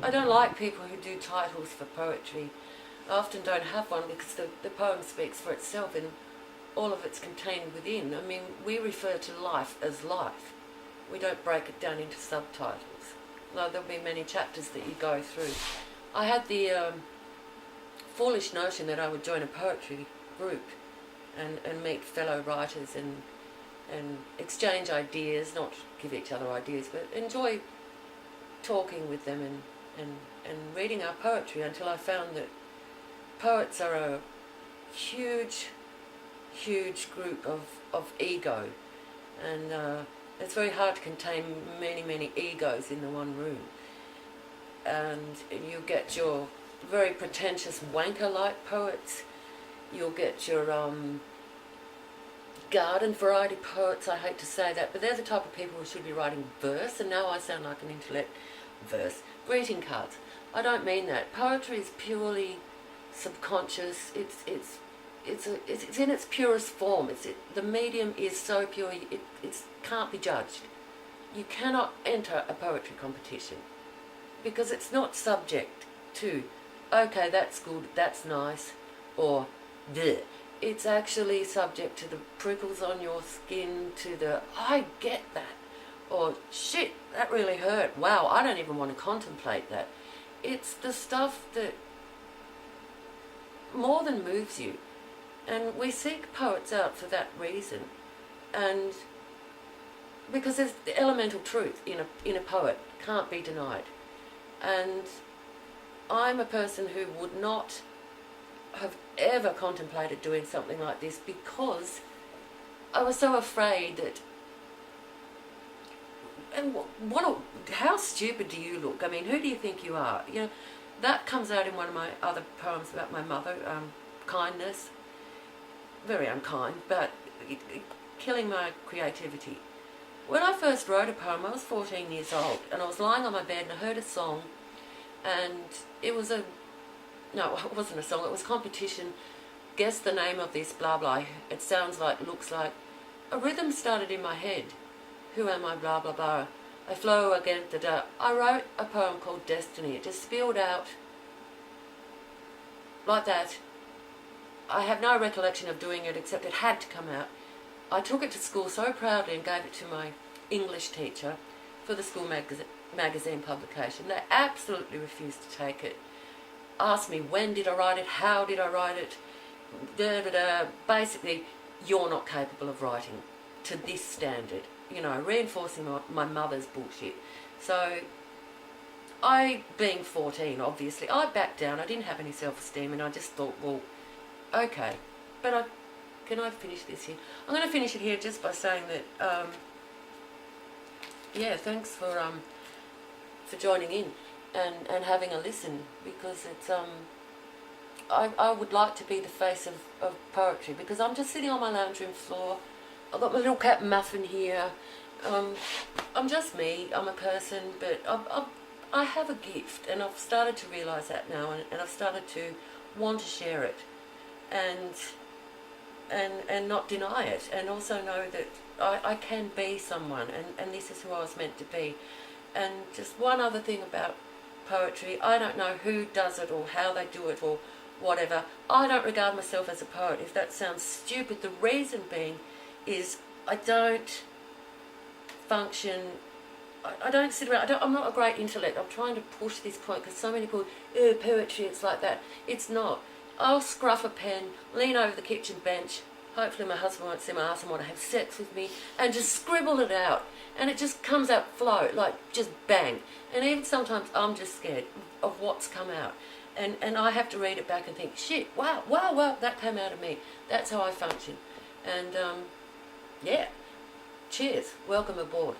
I don't like people who do titles for poetry. I often don't have one because the poem speaks for itself and all of it's contained within. I mean, we refer to life as life. We don't break it down into subtitles. Though there'll be many chapters that you go through. I had the foolish notion that I would join a poetry group and meet fellow writers and exchange ideas, not give each other ideas, but enjoy talking with them and reading our poetry, until I found that poets are a huge group of ego, and it's very hard to contain many egos in the one room. And you get your very pretentious wanker-like poets, you'll get your garden variety poets, I hate to say that, but they're the type of people who should be writing verse, and now I sound like an intellect. Verse. Greeting cards. I don't mean that. Poetry is purely subconscious. It's in its purest form. The medium is so pure, it can't be judged. You cannot enter a poetry competition because it's not subject to, okay, that's good, that's nice, or bleh. It's actually subject to the prickles on your skin, to the, I get that, or shit, that really hurt, wow, I don't even want to contemplate that. It's the stuff that more than moves you. And we seek poets out for that reason. And because there's the elemental truth in a poet, can't be denied. And I'm a person who would not have ever contemplated doing something like this because I was so afraid that, and how stupid do you look? I mean, who do you think you are? You know, that comes out in one of my other poems about my mother, kindness. Very unkind, but killing my creativity. When I first wrote a poem, I was 14 years old, and I was lying on my bed and I heard a song, and it was no, it wasn't a song, it was a competition. Guess the name of this, blah blah. It sounds like, looks like. A rhythm started in my head. Who am I, blah blah blah. I flow again, da da. I wrote a poem called Destiny. It just spilled out like that. I have no recollection of doing it except it had to come out. I took it to school so proudly and gave it to my English teacher for the school magazine publication. They absolutely refused to take it. Asked me when did I write it, how did I write it, da da da. Basically, you're not capable of writing to this standard. You know, reinforcing my mother's bullshit. So, I, being 14, obviously, I backed down. I didn't have any self-esteem, and I just thought, well, okay, but can I finish this here? I'm going to finish it here just by saying that, yeah, thanks for joining in and having a listen, because it's, I would like to be the face of poetry, because I'm just sitting on my lounge room floor. I've got my little cat Muffin here. I'm just me, I'm a person, but I have a gift, and I've started to realise that now, and I've started to want to share it. And not deny it, and also know that I can be someone, and this is who I was meant to be. And just one other thing about poetry, I don't know who does it or how they do it or whatever. I don't regard myself as a poet, if that sounds stupid. The reason being is I don't function, I don't sit around, I'm not a great intellect. I'm trying to push this point because so many people, oh, poetry, it's like that. It's not. I'll scruff a pen, lean over the kitchen bench, hopefully my husband won't see my ass and want to have sex with me, and just scribble it out. And it just comes out flow, like just bang. And even sometimes I'm just scared of what's come out. And I have to read it back and think, shit, wow, that came out of me. That's how I function. And yeah, cheers, welcome aboard.